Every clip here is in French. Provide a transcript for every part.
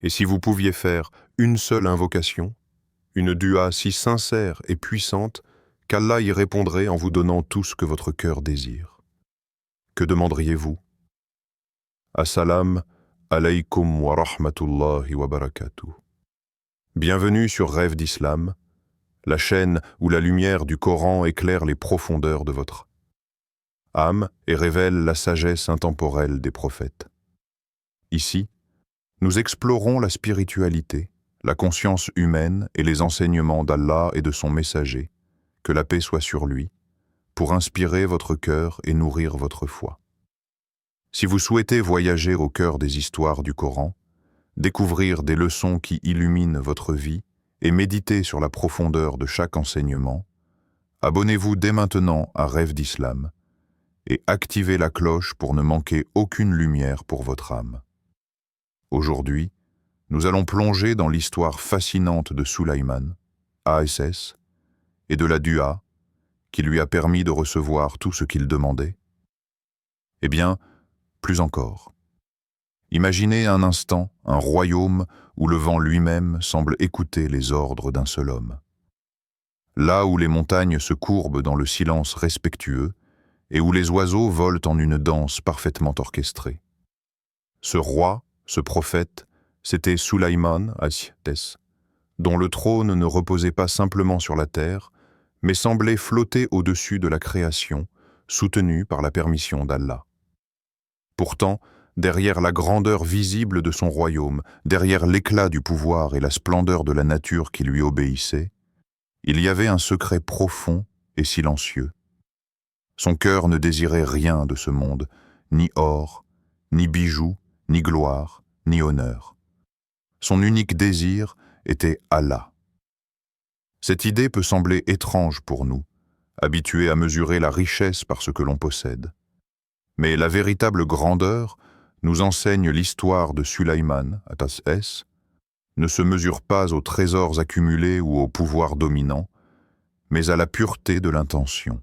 Et si vous pouviez faire une seule invocation, une dua si sincère et puissante qu'Allah y répondrait en vous donnant tout ce que votre cœur désire. Que demanderiez-vous? Assalam alaykum wa rahmatullahi wa barakatuh. Bienvenue sur Rêve d'Islam, la chaîne où la lumière du Coran éclaire les profondeurs de votre âme et révèle la sagesse intemporelle des prophètes. Ici, nous explorons la spiritualité, la conscience humaine et les enseignements d'Allah et de son messager, que la paix soit sur lui, pour inspirer votre cœur et nourrir votre foi. Si vous souhaitez voyager au cœur des histoires du Coran, découvrir des leçons qui illuminent votre vie et méditer sur la profondeur de chaque enseignement, abonnez-vous dès maintenant à Rêve d'Islam et activez la cloche pour ne manquer aucune lumière pour votre âme. Aujourd'hui, nous allons plonger dans l'histoire fascinante de Sulaiman, ASS, et de la dua qui lui a permis de recevoir tout ce qu'il demandait. Eh bien, plus encore. Imaginez un instant un royaume où le vent lui-même semble écouter les ordres d'un seul homme. Là où les montagnes se courbent dans le silence respectueux et où les oiseaux volent en une danse parfaitement orchestrée. Ce roi, ce prophète, c'était Sulaiman ASS, dont le trône ne reposait pas simplement sur la terre, mais semblait flotter au-dessus de la création, soutenu par la permission d'Allah. Pourtant, derrière la grandeur visible de son royaume, derrière l'éclat du pouvoir et la splendeur de la nature qui lui obéissait, il y avait un secret profond et silencieux. Son cœur ne désirait rien de ce monde, ni or, ni bijoux, ni gloire, ni honneur. Son unique désir était Allah. Cette idée peut sembler étrange pour nous, habitués à mesurer la richesse par ce que l'on possède. Mais la véritable grandeur, nous enseigne l'histoire de Sulaiman, ASS, ne se mesure pas aux trésors accumulés ou au pouvoir dominant, mais à la pureté de l'intention.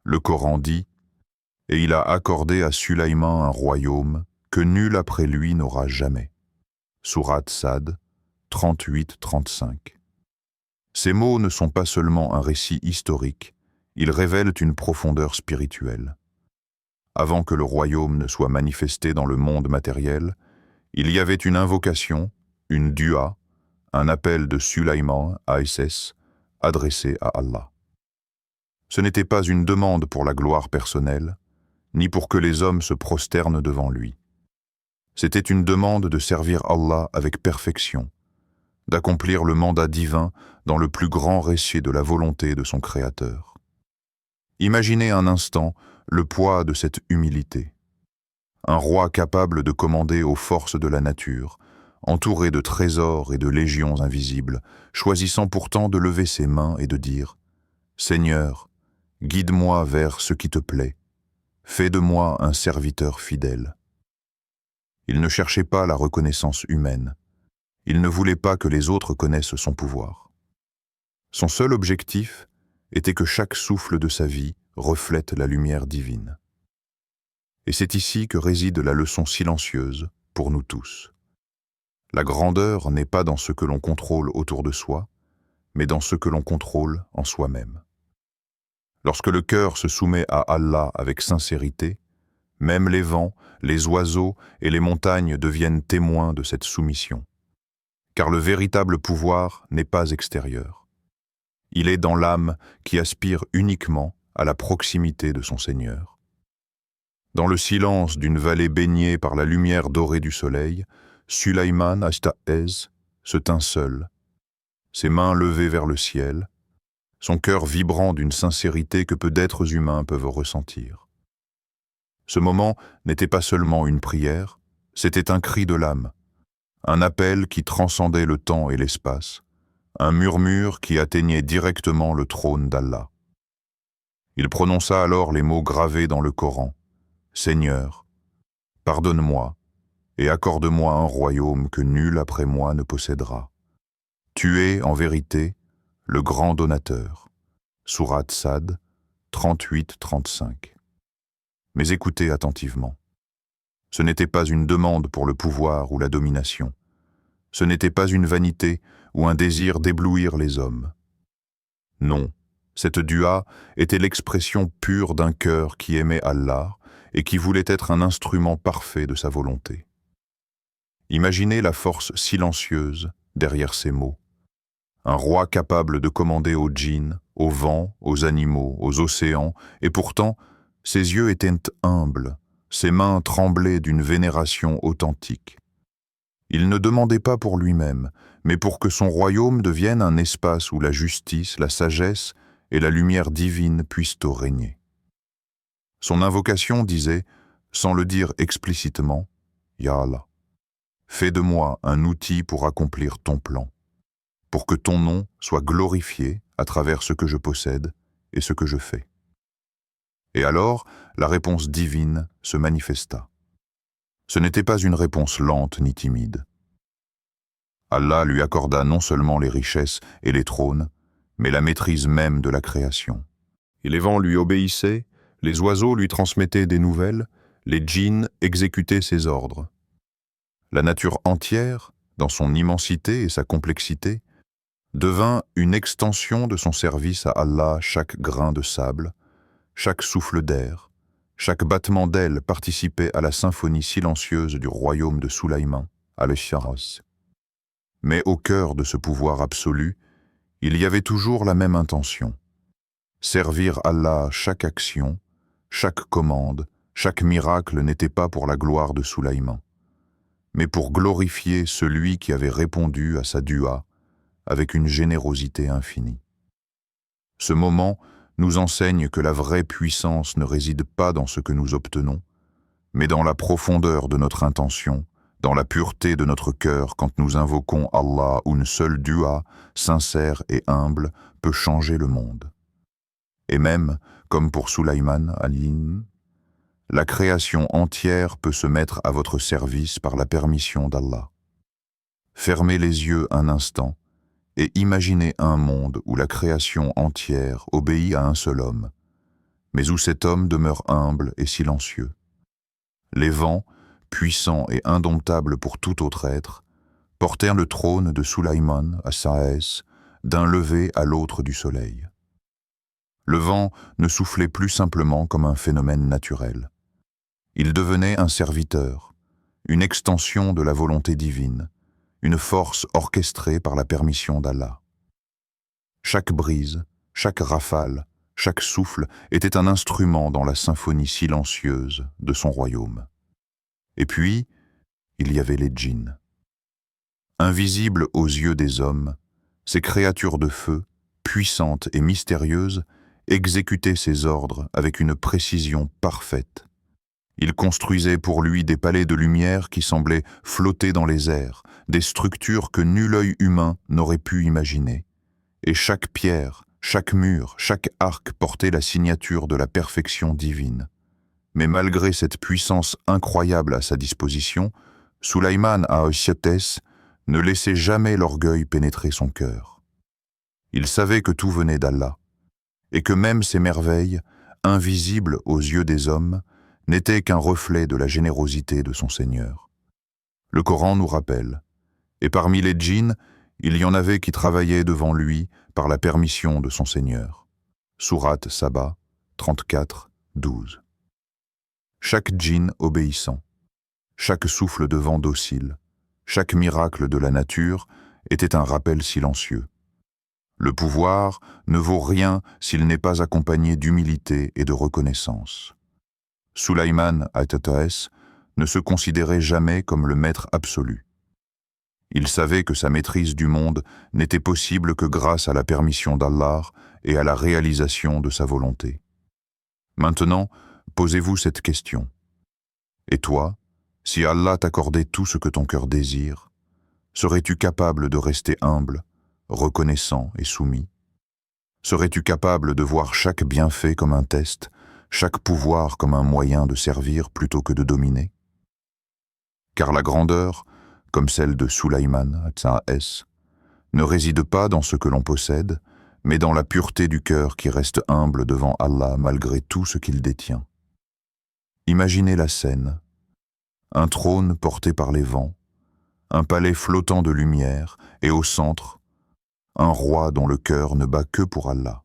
Le Coran dit « Et il a accordé à Sulaiman un royaume que nul après lui n'aura jamais. » Sourate Sad 38-35. Ces mots ne sont pas seulement un récit historique, ils révèlent une profondeur spirituelle. Avant que le royaume ne soit manifesté dans le monde matériel, il y avait une invocation, une dua, un appel de Sulaiman, ASS, adressé à Allah. Ce n'était pas une demande pour la gloire personnelle, ni pour que les hommes se prosternent devant lui. C'était une demande de servir Allah avec perfection, d'accomplir le mandat divin dans le plus grand récit de la volonté de son Créateur. Imaginez un instant le poids de cette humilité. Un roi capable de commander aux forces de la nature, entouré de trésors et de légions invisibles, choisissant pourtant de lever ses mains et de dire « Seigneur, guide-moi vers ce qui te plaît, fais de moi un serviteur fidèle. » Il ne cherchait pas la reconnaissance humaine. Il ne voulait pas que les autres connaissent son pouvoir. Son seul objectif était que chaque souffle de sa vie reflète la lumière divine. Et c'est ici que réside la leçon silencieuse pour nous tous. La grandeur n'est pas dans ce que l'on contrôle autour de soi, mais dans ce que l'on contrôle en soi-même. Lorsque le cœur se soumet à Allah avec sincérité, même les vents, les oiseaux et les montagnes deviennent témoins de cette soumission. Car le véritable pouvoir n'est pas extérieur. Il est dans l'âme qui aspire uniquement à la proximité de son Seigneur. Dans le silence d'une vallée baignée par la lumière dorée du soleil, Sulaiman ASS se tint seul, ses mains levées vers le ciel, son cœur vibrant d'une sincérité que peu d'êtres humains peuvent ressentir. Ce moment n'était pas seulement une prière, c'était un cri de l'âme, un appel qui transcendait le temps et l'espace, un murmure qui atteignait directement le trône d'Allah. Il prononça alors les mots gravés dans le Coran. « Seigneur, pardonne-moi et accorde-moi un royaume que nul après moi ne possédera. Tu es, en vérité, le grand donateur. » Sourate Sad 38-35. Mais écoutez attentivement. Ce n'était pas une demande pour le pouvoir ou la domination. Ce n'était pas une vanité ou un désir d'éblouir les hommes. Non, cette dua était l'expression pure d'un cœur qui aimait Allah et qui voulait être un instrument parfait de sa volonté. Imaginez la force silencieuse derrière ces mots. Un roi capable de commander aux djinns, aux vents, aux animaux, aux océans, et pourtant, ses yeux étaient humbles, ses mains tremblaient d'une vénération authentique. Il ne demandait pas pour lui-même, mais pour que son royaume devienne un espace où la justice, la sagesse et la lumière divine puissent régner. Son invocation disait, sans le dire explicitement, « Ya Allah, fais de moi un outil pour accomplir ton plan, pour que ton nom soit glorifié à travers ce que je possède et ce que je fais. » Et alors, la réponse divine se manifesta. Ce n'était pas une réponse lente ni timide. Allah lui accorda non seulement les richesses et les trônes, mais la maîtrise même de la création. Et les vents lui obéissaient, les oiseaux lui transmettaient des nouvelles, les djinns exécutaient ses ordres. La nature entière, dans son immensité et sa complexité, devint une extension de son service à Allah. Chaque grain de sable, chaque souffle d'air, chaque battement d'aile participait à la symphonie silencieuse du royaume de Sulaïman, al-Sharas. Mais au cœur de ce pouvoir absolu, il y avait toujours la même intention. Servir Allah chaque action, chaque commande, chaque miracle n'était pas pour la gloire de Sulaïman, mais pour glorifier celui qui avait répondu à sa dua avec une générosité infinie. Ce moment nous enseigne que la vraie puissance ne réside pas dans ce que nous obtenons, mais dans la profondeur de notre intention, dans la pureté de notre cœur quand nous invoquons Allah, où une seule dua, sincère et humble, peut changer le monde. Et même, comme pour Sulaïman al-Din, la création entière peut se mettre à votre service par la permission d'Allah. Fermez les yeux un instant et imaginez un monde où la création entière obéit à un seul homme, mais où cet homme demeure humble et silencieux. Les vents, puissants et indomptables pour tout autre être, portèrent le trône de Sulaïman à Saès, d'un lever à l'autre du soleil. Le vent ne soufflait plus simplement comme un phénomène naturel. Il devenait un serviteur, une extension de la volonté divine, une force orchestrée par la permission d'Allah. Chaque brise, chaque rafale, chaque souffle était un instrument dans la symphonie silencieuse de son royaume. Et puis, il y avait les djinns. Invisibles aux yeux des hommes, ces créatures de feu, puissantes et mystérieuses, exécutaient ses ordres avec une précision parfaite. Ils construisaient pour lui des palais de lumière qui semblaient flotter dans les airs, des structures que nul œil humain n'aurait pu imaginer. Et chaque pierre, chaque mur, chaque arc portait la signature de la perfection divine. Mais malgré cette puissance incroyable à sa disposition, Sulaïman al-Shates ne laissait jamais l'orgueil pénétrer son cœur. Il savait que tout venait d'Allah, et que même ces merveilles, invisibles aux yeux des hommes, n'étaient qu'un reflet de la générosité de son Seigneur. Le Coran nous rappelle, et parmi les djinns, il y en avait qui travaillaient devant lui par la permission de son Seigneur. Sourate Saba 34, 12. Chaque djinn obéissant, chaque souffle de vent docile, chaque miracle de la nature était un rappel silencieux. Le pouvoir ne vaut rien s'il n'est pas accompagné d'humilité et de reconnaissance. Sulaïman al-Shates ne se considérait jamais comme le maître absolu. Il savait que sa maîtrise du monde n'était possible que grâce à la permission d'Allah et à la réalisation de sa volonté. Maintenant, posez-vous cette question. Et toi, si Allah t'accordait tout ce que ton cœur désire, serais-tu capable de rester humble, reconnaissant et soumis? Serais-tu capable de voir chaque bienfait comme un test, chaque pouvoir comme un moyen de servir plutôt que de dominer? Car la grandeur, comme celle de Sulaïman al-Shates, ne réside pas dans ce que l'on possède, mais dans la pureté du cœur qui reste humble devant Allah malgré tout ce qu'il détient. Imaginez la scène, un trône porté par les vents, un palais flottant de lumière, et au centre, un roi dont le cœur ne bat que pour Allah.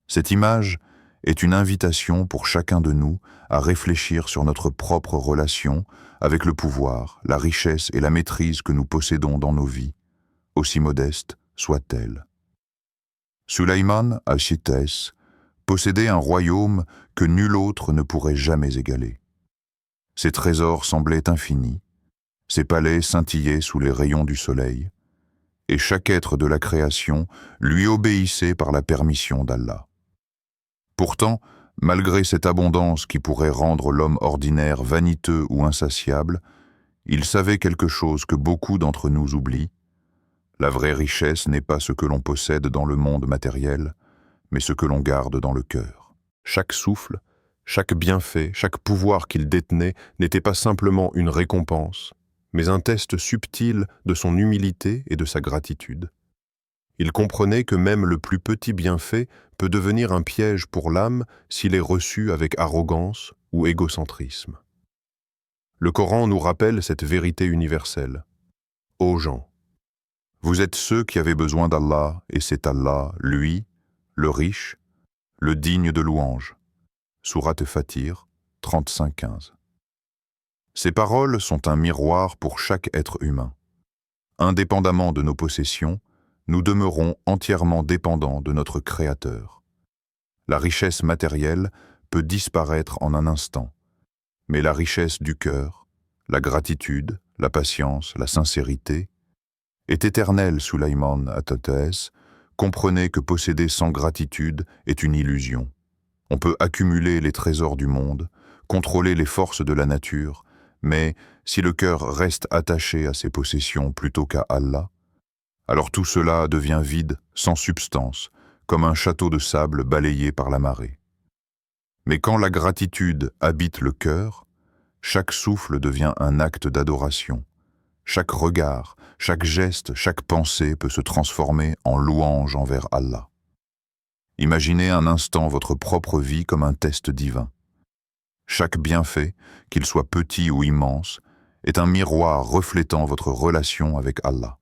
Cette image est une invitation pour chacun de nous à réfléchir sur notre propre relation avec le pouvoir, la richesse et la maîtrise que nous possédons dans nos vies, aussi modestes soient-elles. Sulayman al-Shitès possédait un royaume que nul autre ne pourrait jamais égaler. Ses trésors semblaient infinis, ses palais scintillaient sous les rayons du soleil, et chaque être de la création lui obéissait par la permission d'Allah. Pourtant, malgré cette abondance qui pourrait rendre l'homme ordinaire vaniteux ou insatiable, il savait quelque chose que beaucoup d'entre nous oublient. La vraie richesse n'est pas ce que l'on possède dans le monde matériel, mais ce que l'on garde dans le cœur. Chaque souffle, chaque bienfait, chaque pouvoir qu'il détenait n'était pas simplement une récompense, mais un test subtil de son humilité et de sa gratitude. Il comprenait que même le plus petit bienfait peut devenir un piège pour l'âme s'il est reçu avec arrogance ou égocentrisme. Le Coran nous rappelle cette vérité universelle. Ô gens, vous êtes ceux qui avaient besoin d'Allah, et c'est Allah, lui, le riche, le digne de louange. Sourate Fatir, 35-15. Ces paroles sont un miroir pour chaque être humain. Indépendamment de nos possessions, nous demeurons entièrement dépendants de notre Créateur. La richesse matérielle peut disparaître en un instant, mais la richesse du cœur, la gratitude, la patience, la sincérité, est éternelle. Sulayman al-Shitès comprenait que posséder sans gratitude est une illusion. On peut accumuler les trésors du monde, contrôler les forces de la nature, mais si le cœur reste attaché à ses possessions plutôt qu'à Allah, alors tout cela devient vide, sans substance, comme un château de sable balayé par la marée. Mais quand la gratitude habite le cœur, chaque souffle devient un acte d'adoration. Chaque regard, chaque geste, chaque pensée peut se transformer en louange envers Allah. Imaginez un instant votre propre vie comme un test divin. Chaque bienfait, qu'il soit petit ou immense, est un miroir reflétant votre relation avec Allah.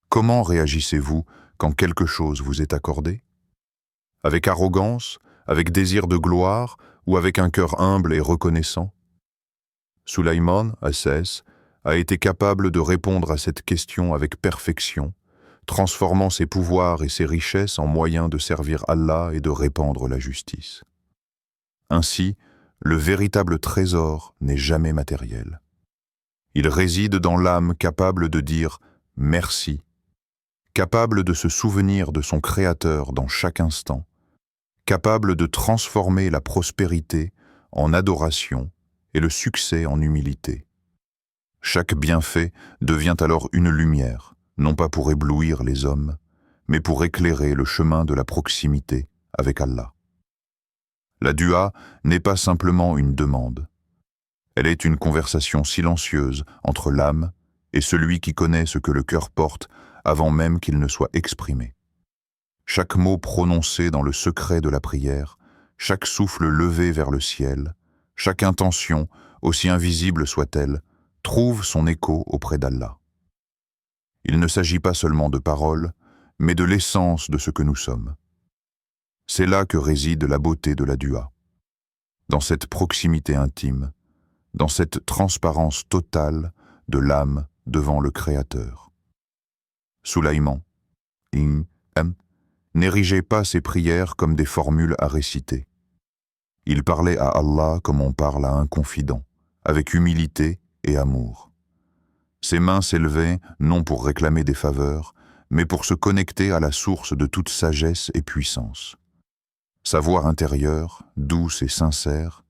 Comment réagissez-vous quand quelque chose vous est accordé? Avec arrogance, avec désir de gloire ou avec un cœur humble et reconnaissant? Sulayman al-Shitès a été capable de répondre à cette question avec perfection, transformant ses pouvoirs et ses richesses en moyens de servir Allah et de répandre la justice. Ainsi, le véritable trésor n'est jamais matériel. Il réside dans l'âme capable de dire « merci », capable de se souvenir de son Créateur dans chaque instant, capable de transformer la prospérité en adoration et le succès en humilité. Chaque bienfait devient alors une lumière, non pas pour éblouir les hommes, mais pour éclairer le chemin de la proximité avec Allah. La dua n'est pas simplement une demande. Elle est une conversation silencieuse entre l'âme et celui qui connaît ce que le cœur porte avant même qu'il ne soit exprimé. Chaque mot prononcé dans le secret de la prière, chaque souffle levé vers le ciel, chaque intention, aussi invisible soit-elle, trouve son écho auprès d'Allah. Il ne s'agit pas seulement de paroles, mais de l'essence de ce que nous sommes. C'est là que réside la beauté de la dua. Dans cette proximité intime, dans cette transparence totale de l'âme devant le Créateur. Sulayman n'érigeait pas ses prières comme des formules à réciter. Il parlait à Allah comme on parle à un confident, avec humilité et amour. Ses mains s'élevaient non pour réclamer des faveurs, mais pour se connecter à la source de toute sagesse et puissance. Sa voix intérieure, douce et sincère,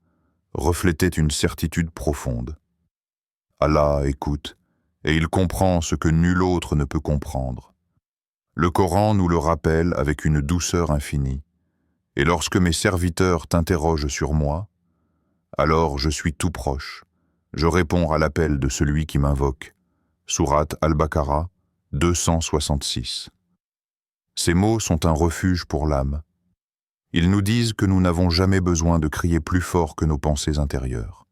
reflétait une certitude profonde. Allah écoute, et il comprend ce que nul autre ne peut comprendre. Le Coran nous le rappelle avec une douceur infinie. Et lorsque mes serviteurs t'interrogent sur moi, alors je suis tout proche. Je réponds à l'appel de celui qui m'invoque. Sourate Al-Baqarah, 266. Ces mots sont un refuge pour l'âme. Ils nous disent que nous n'avons jamais besoin de crier plus fort que nos pensées intérieures.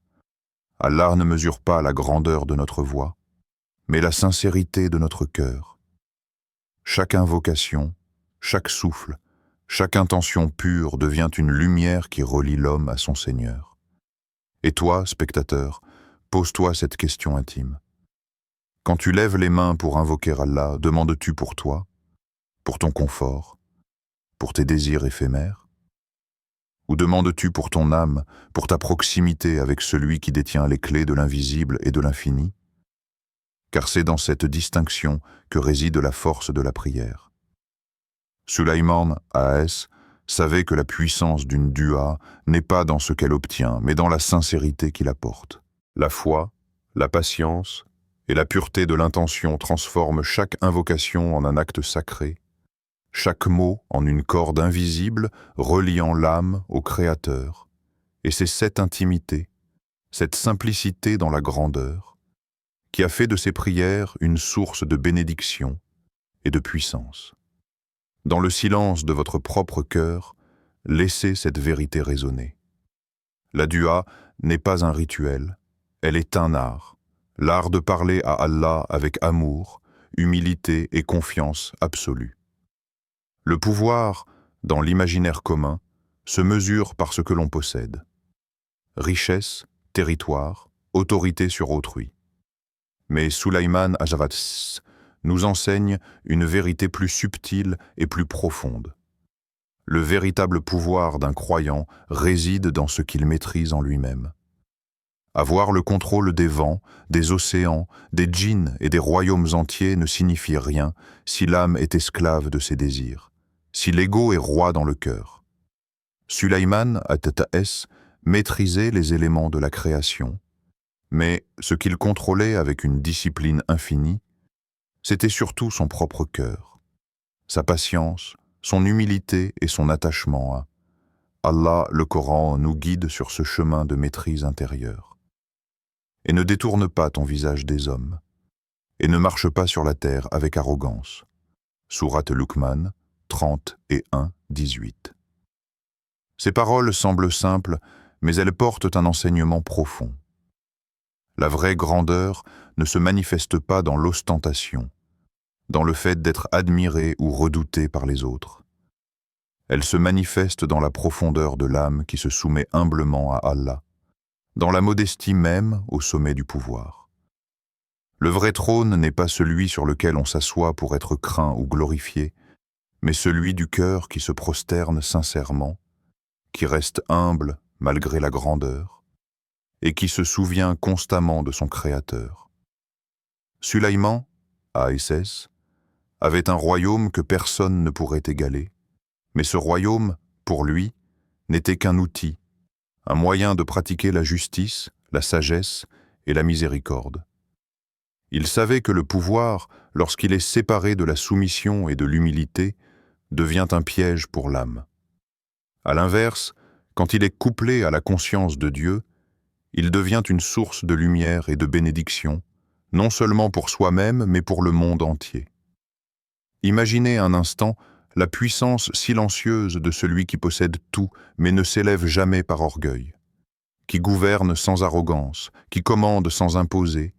Allah ne mesure pas la grandeur de notre voix. mais la sincérité de notre cœur. Chaque invocation, chaque souffle, chaque intention pure devient une lumière qui relie l'homme à son Seigneur. Et toi, spectateur, pose-toi cette question intime. Quand tu lèves les mains pour invoquer Allah, demandes-tu pour toi, pour ton confort, pour tes désirs éphémères? Ou demandes-tu pour ton âme, pour ta proximité avec celui qui détient les clés de l'invisible et de l'infini? Car c'est dans cette distinction que réside la force de la prière. Sulaiman, A.S., savait que la puissance d'une dua n'est pas dans ce qu'elle obtient, mais dans la sincérité qu'il apporte. La foi, la patience et la pureté de l'intention transforment chaque invocation en un acte sacré, chaque mot en une corde invisible reliant l'âme au Créateur. Et c'est cette intimité, cette simplicité dans la grandeur, qui a fait de ces prières une source de bénédiction et de puissance. Dans le silence de votre propre cœur, laissez cette vérité résonner. La dua n'est pas un rituel, elle est un art, l'art de parler à Allah avec amour, humilité et confiance absolue. Le pouvoir, dans l'imaginaire commun, se mesure par ce que l'on possède. Richesse, territoire, autorité sur autrui. Mais Sulaiman Ajavats nous enseigne une vérité plus subtile et plus profonde. Le véritable pouvoir d'un croyant réside dans ce qu'il maîtrise en lui-même. Avoir le contrôle des vents, des océans, des djinns et des royaumes entiers ne signifie rien si l'âme est esclave de ses désirs, si l'ego est roi dans le cœur. Sulaiman At-Ta'es maîtrisait les éléments de la création, mais ce qu'il contrôlait avec une discipline infinie, c'était surtout son propre cœur, sa patience, son humilité et son attachement à Allah. Le Coran nous guide sur ce chemin de maîtrise intérieure. Et ne détourne pas ton visage des hommes, et ne marche pas sur la terre avec arrogance. Sourate Luqman 30 et 1, 18. Ces paroles semblent simples, mais elles portent un enseignement profond. La vraie grandeur ne se manifeste pas dans l'ostentation, dans le fait d'être admiré ou redouté par les autres. Elle se manifeste dans la profondeur de l'âme qui se soumet humblement à Allah, dans la modestie même au sommet du pouvoir. Le vrai trône n'est pas celui sur lequel on s'assoit pour être craint ou glorifié, mais celui du cœur qui se prosterne sincèrement, qui reste humble malgré la grandeur, et qui se souvient constamment de son Créateur. Sulaiman, A.S., avait un royaume que personne ne pourrait égaler, mais ce royaume, pour lui, n'était qu'un outil, un moyen de pratiquer la justice, la sagesse et la miséricorde. Il savait que le pouvoir, lorsqu'il est séparé de la soumission et de l'humilité, devient un piège pour l'âme. À l'inverse, quand il est couplé à la conscience de Dieu, il devient une source de lumière et de bénédiction, non seulement pour soi-même, mais pour le monde entier. Imaginez un instant la puissance silencieuse de celui qui possède tout, mais ne s'élève jamais par orgueil, qui gouverne sans arrogance, qui commande sans imposer,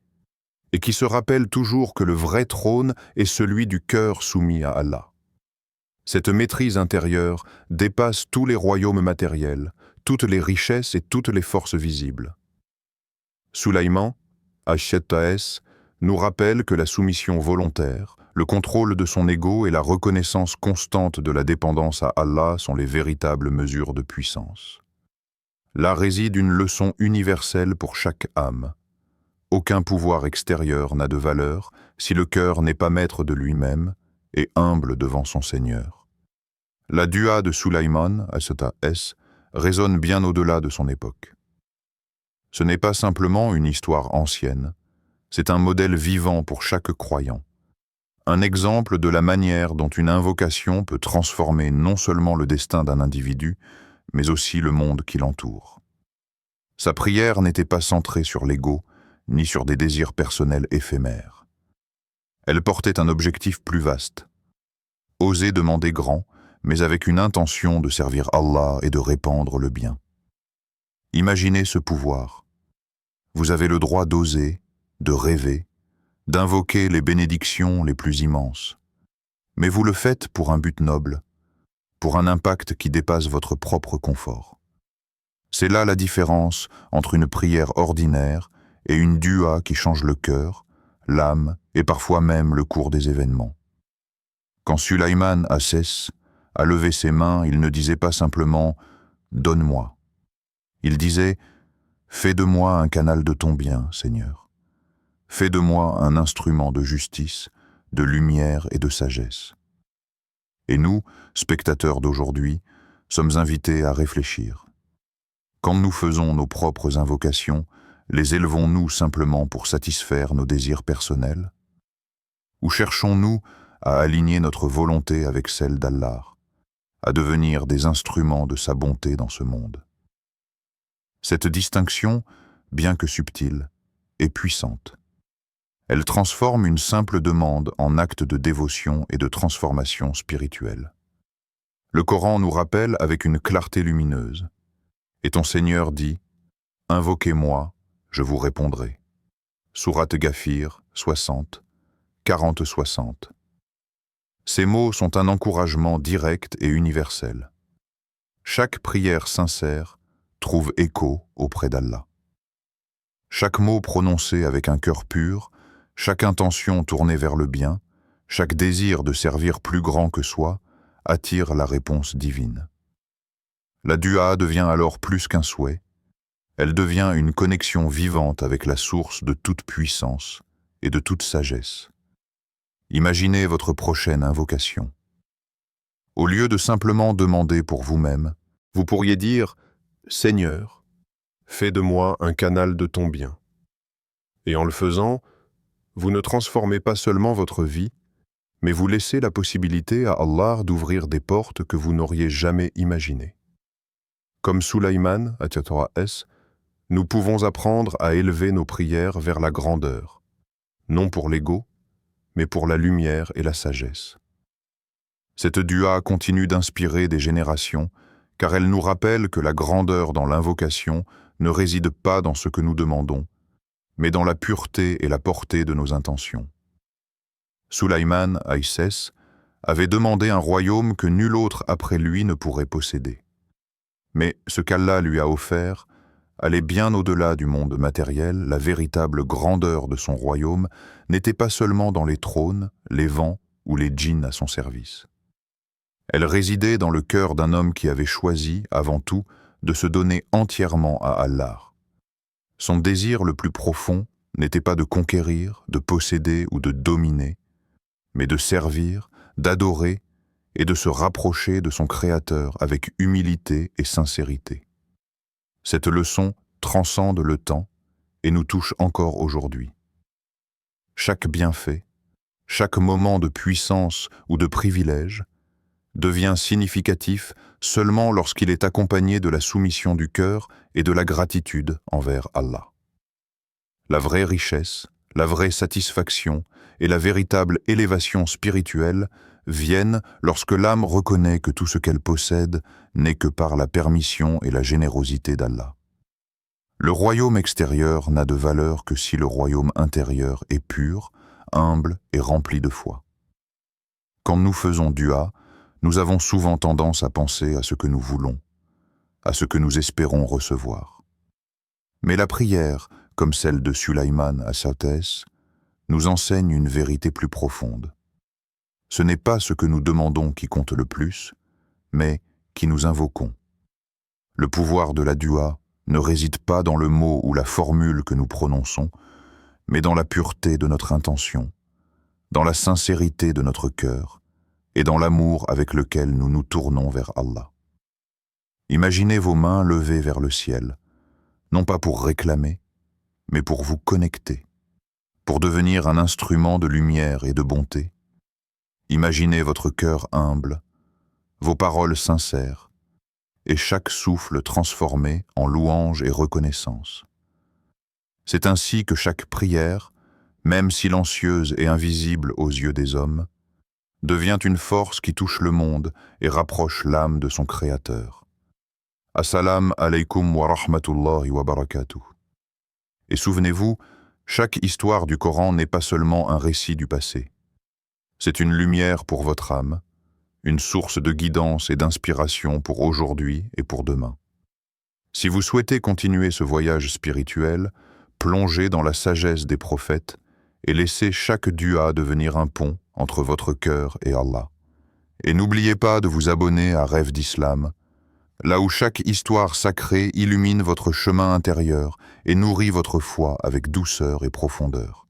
et qui se rappelle toujours que le vrai trône est celui du cœur soumis à Allah. Cette maîtrise intérieure dépasse tous les royaumes matériels, toutes les richesses et toutes les forces visibles. Sulaiman, At-Ta'es, nous rappelle que la soumission volontaire, le contrôle de son ego et la reconnaissance constante de la dépendance à Allah sont les véritables mesures de puissance. Là réside une leçon universelle pour chaque âme. Aucun pouvoir extérieur n'a de valeur si le cœur n'est pas maître de lui-même et humble devant son Seigneur. La dua de Sulaiman, At-Ta'es, résonne bien au-delà de son époque. Ce n'est pas simplement une histoire ancienne, c'est un modèle vivant pour chaque croyant. Un exemple de la manière dont une invocation peut transformer non seulement le destin d'un individu, mais aussi le monde qui l'entoure. Sa prière n'était pas centrée sur l'ego, ni sur des désirs personnels éphémères. Elle portait un objectif plus vaste. Oser demander grand, mais avec une intention de servir Allah et de répandre le bien. Imaginez ce pouvoir. Vous avez le droit d'oser, de rêver, d'invoquer les bénédictions les plus immenses. Mais vous le faites pour un but noble, pour un impact qui dépasse votre propre confort. C'est là la différence entre une prière ordinaire et une dua qui change le cœur, l'âme et parfois même le cours des événements. Quand Sulaiman Assès a levé ses mains, il ne disait pas simplement « Donne-moi ». Il disait « Fais de moi un canal de ton bien, Seigneur. Fais de moi un instrument de justice, de lumière et de sagesse. » Et nous, spectateurs d'aujourd'hui, sommes invités à réfléchir. Quand nous faisons nos propres invocations, les élevons-nous simplement pour satisfaire nos désirs personnels? Ou cherchons-nous à aligner notre volonté avec celle d'Allah, à devenir des instruments de sa bonté dans ce monde? Cette distinction, bien que subtile, est puissante. Elle transforme une simple demande en acte de dévotion et de transformation spirituelle. Le Coran nous rappelle avec une clarté lumineuse. Et ton Seigneur dit « Invoquez-moi, je vous répondrai. » Sourate Ghafir 60, 40-60. Ces mots sont un encouragement direct et universel. Chaque prière sincère trouve écho auprès d'Allah. Chaque mot prononcé avec un cœur pur, chaque intention tournée vers le bien, chaque désir de servir plus grand que soi, attire la réponse divine. La dua devient alors plus qu'un souhait, elle devient une connexion vivante avec la source de toute puissance et de toute sagesse. Imaginez votre prochaine invocation. Au lieu de simplement demander pour vous-même, vous pourriez dire « Seigneur, fais de moi un canal de ton bien ». Et en le faisant, vous ne transformez pas seulement votre vie, mais vous laissez la possibilité à Allah d'ouvrir des portes que vous n'auriez jamais imaginées. Comme Sulaiman, nous pouvons apprendre à élever nos prières vers la grandeur, non pour l'ego, mais pour la lumière et la sagesse. Cette dua continue d'inspirer des générations, car elle nous rappelle que la grandeur dans l'invocation ne réside pas dans ce que nous demandons, mais dans la pureté et la portée de nos intentions. Sulaiman Assès avait demandé un royaume que nul autre après lui ne pourrait posséder. Mais ce qu'Allah lui a offert allait bien au-delà du monde matériel. La véritable grandeur de son royaume n'était pas seulement dans les trônes, les vents ou les djinns à son service. Elle résidait dans le cœur d'un homme qui avait choisi, avant tout, de se donner entièrement à Allah. Son désir le plus profond n'était pas de conquérir, de posséder ou de dominer, mais de servir, d'adorer et de se rapprocher de son Créateur avec humilité et sincérité. Cette leçon transcende le temps et nous touche encore aujourd'hui. Chaque bienfait, chaque moment de puissance ou de privilège devient significatif seulement lorsqu'il est accompagné de la soumission du cœur et de la gratitude envers Allah. La vraie richesse, la vraie satisfaction et la véritable élévation spirituelle viennent lorsque l'âme reconnaît que tout ce qu'elle possède n'est que par la permission et la générosité d'Allah. Le royaume extérieur n'a de valeur que si le royaume intérieur est pur, humble et rempli de foi. Quand nous faisons dua, nous avons souvent tendance à penser à ce que nous voulons, à ce que nous espérons recevoir. Mais la prière, comme celle de Sulaiman Assès, nous enseigne une vérité plus profonde. Ce n'est pas ce que nous demandons qui compte le plus, mais qui nous invoquons. Le pouvoir de la dua ne réside pas dans le mot ou la formule que nous prononçons, mais dans la pureté de notre intention, dans la sincérité de notre cœur et dans l'amour avec lequel nous nous tournons vers Allah. Imaginez vos mains levées vers le ciel, non pas pour réclamer, mais pour vous connecter, pour devenir un instrument de lumière et de bonté. Imaginez votre cœur humble, vos paroles sincères, et chaque souffle transformé en louange et reconnaissance. C'est ainsi que chaque prière, même silencieuse et invisible aux yeux des hommes, devient une force qui touche le monde et rapproche l'âme de son Créateur. Assalamu alaikum wa rahmatullahi wa barakatuh. Et souvenez-vous, Chaque histoire du Coran n'est pas seulement un récit du passé. C'est une lumière pour votre âme, une source de guidance et d'inspiration pour aujourd'hui et pour demain. Si vous souhaitez continuer ce voyage spirituel, plongez dans la sagesse des prophètes et laissez chaque dua devenir un pont entre votre cœur et Allah. Et n'oubliez pas de vous abonner à Rêve d'Islam, là où chaque histoire sacrée illumine votre chemin intérieur et nourrit votre foi avec douceur et profondeur.